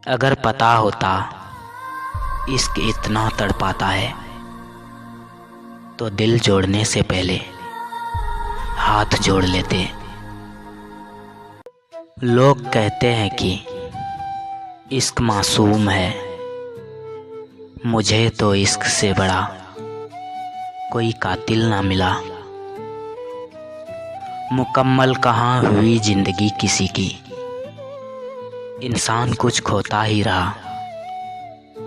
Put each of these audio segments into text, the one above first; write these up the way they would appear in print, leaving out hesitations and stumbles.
अगर पता होता इश्क इतना तड़पाता है तो दिल जोड़ने से पहले हाथ जोड़ लेते। लोग कहते हैं कि इश्क मासूम है, मुझे तो इश्क से बड़ा कोई कातिल ना मिला। मुकम्मल कहाँ हुई जिंदगी किसी की, इंसान कुछ खोता ही रहा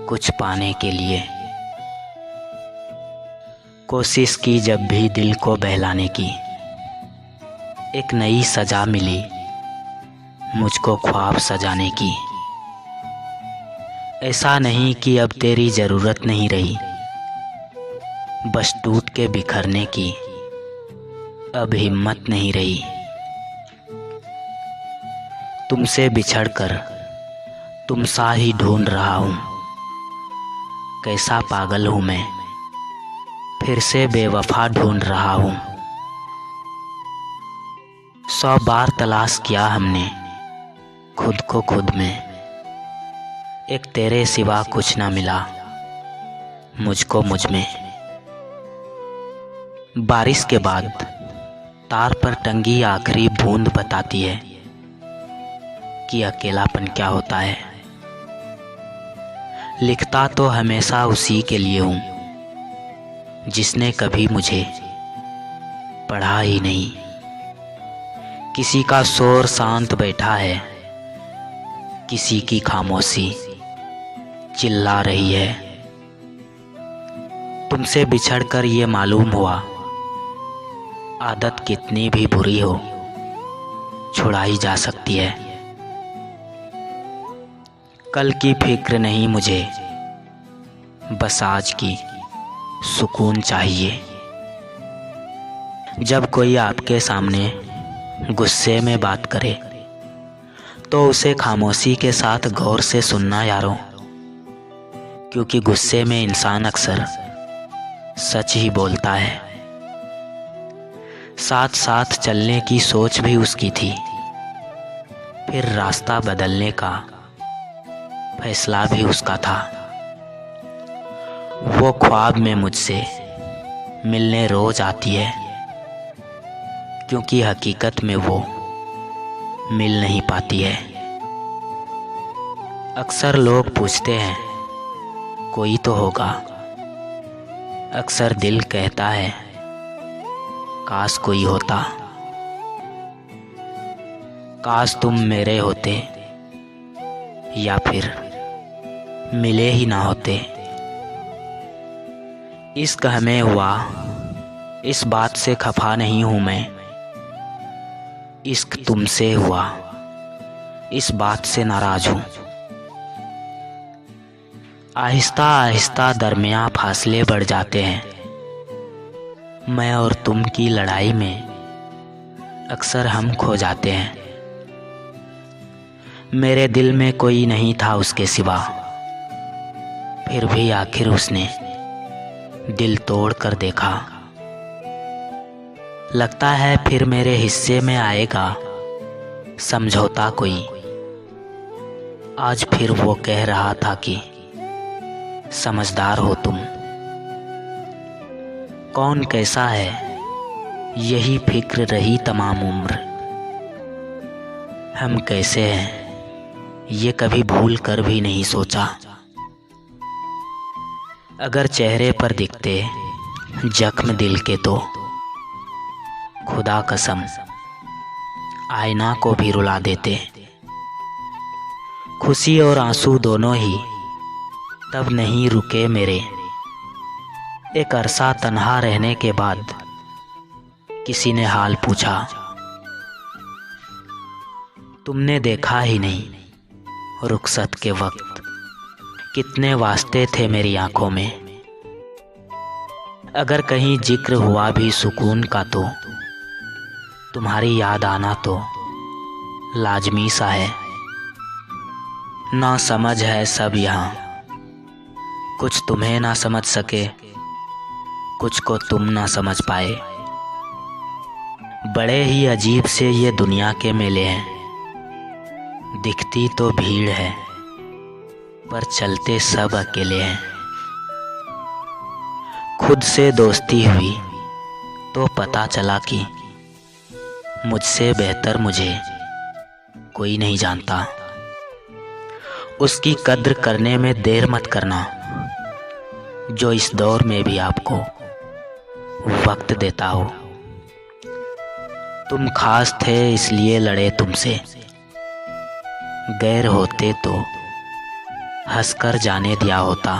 कुछ पाने के लिए। कोशिश की जब भी दिल को बहलाने की, एक नई सजा मिली मुझको ख्वाब सजाने की। ऐसा नहीं कि अब तेरी ज़रूरत नहीं रही, बस टूट के बिखरने की अब हिम्मत नहीं रही। तुमसे बिछड़कर तुम सा ही ढूंढ रहा हूँ, कैसा पागल हूँ मैं, फिर से बेवफा ढूंढ रहा हूँ। 100 बार तलाश किया हमने खुद को खुद में, एक तेरे सिवा कुछ ना मिला मुझको मुझ में। बारिश के बाद तार पर टंगी आखिरी बूंद बताती है कि अकेलापन क्या होता है। लिखता तो हमेशा उसी के लिए हूँ जिसने कभी मुझे पढ़ा ही नहीं। किसी का शोर शांत बैठा है, किसी की खामोशी चिल्ला रही है। तुमसे बिछड़कर ये मालूम हुआ, आदत कितनी भी बुरी हो छुड़ाई जा सकती है। कल की फिक्र नहीं मुझे, बस आज की सुकून चाहिए। जब कोई आपके सामने गुस्से में बात करे तो उसे खामोशी के साथ गौर से सुनना यारों, क्योंकि गुस्से में इंसान अक्सर सच ही बोलता है। साथ साथ चलने की सोच भी उसकी थी, फिर रास्ता बदलने का फैसला भी उसका था। वो ख्वाब में मुझसे मिलने रोज आती है, क्योंकि हकीकत में वो मिल नहीं पाती है। अक्सर लोग पूछते हैं कोई तो होगा, अक्सर दिल कहता है काश कोई होता। काश तुम मेरे होते या फिर मिले ही ना होते। इश्क हमें हुआ, इस बात से खफा नहीं हूँ मैं। इश्क तुमसे हुआ, इस बात से नाराज हूँ। आहिस्ता आहिस्ता दरमियाँ फासले बढ़ जाते हैं। मैं और तुम की लड़ाई में अक्सर हम खो जाते हैं। मेरे दिल में कोई नहीं था उसके सिवा, फिर भी आखिर उसने दिल तोड़ कर देखा। लगता है फिर मेरे हिस्से में आएगा समझौता कोई। आज फिर वो कह रहा था कि समझदार हो तुम। कौन कैसा है यही फिक्र रही तमाम उम्र। हम कैसे हैं ये कभी भूल कर भी नहीं सोचा। अगर चेहरे पर दिखते जख्म दिल के तो खुदा कसम आईना को भी रुला देते। खुशी और आंसू दोनों ही तब नहीं रुके मेरे। एक अरसा तन्हा रहने के बाद किसी ने हाल पूछा, तुमने देखा ही नहीं रुखसत के वक्त कितने वास्ते थे मेरी आंखों में। अगर कहीं जिक्र हुआ भी सुकून का तो तुम्हारी याद आना तो लाजमी सा है। ना समझ है सब यहाँ, कुछ तुम्हें ना समझ सके, कुछ को तुम ना समझ पाए। बड़े ही अजीब से ये दुनिया के मेले हैं, दिखती तो भीड़ है पर चलते सब अकेले हैं। खुद से दोस्ती हुई तो पता चला कि मुझसे बेहतर मुझे कोई नहीं जानता। उसकी कद्र करने में देर मत करना, जो इस दौर में भी आपको वक्त देता हो। तुम खास थे इसलिए लड़े तुमसे, गैर होते तो हंसकर जाने दिया होता।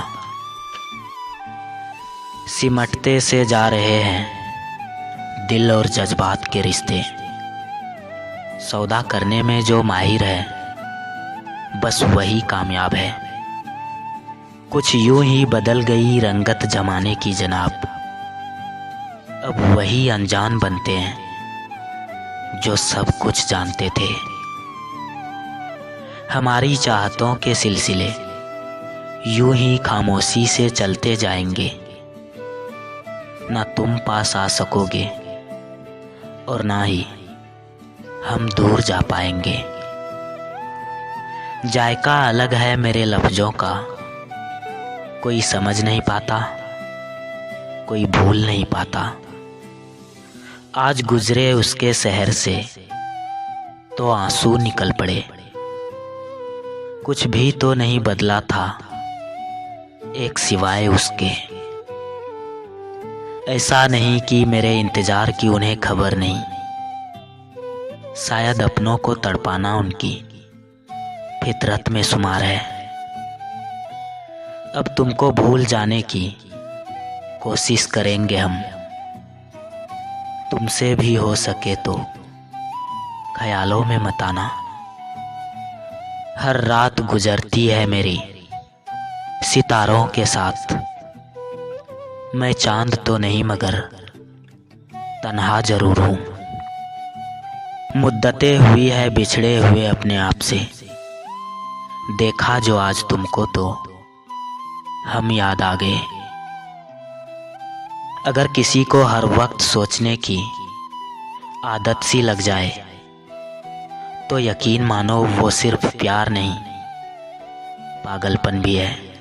सिमटते से जा रहे हैं दिल और जज्बात के रिश्ते। सौदा करने में जो माहिर है बस वही कामयाब है। कुछ यूं ही बदल गई रंगत जमाने की जनाब। अब वही अनजान बनते हैं जो सब कुछ जानते थे। हमारी चाहतों के सिलसिले यूं ही खामोशी से चलते जाएंगे। ना तुम पास आ सकोगे और ना ही हम दूर जा पाएंगे। जायका अलग है मेरे लफ्ज़ों का, कोई समझ नहीं पाता, कोई भूल नहीं पाता। आज गुजरे उसके शहर से तो आंसू निकल पड़े। कुछ भी तो नहीं बदला था एक सिवाय उसके। ऐसा नहीं कि मेरे इंतजार की उन्हें खबर नहीं। शायद अपनों को तड़पाना उनकी फितरत में शुमार है। अब तुमको भूल जाने की कोशिश करेंगे हम। तुमसे भी हो सके तो ख्यालों में मत आना। हर रात गुजरती है मेरी सितारों के साथ। मैं चांद तो नहीं मगर तन्हा जरूर हूँ। मुद्दतें हुई है बिछड़े हुए अपने आप से। देखा जो आज तुमको तो हम याद आ गए। अगर किसी को हर वक्त सोचने की आदत सी लग जाए तो यकीन मानो वो सिर्फ प्यार नहीं पागलपन भी है।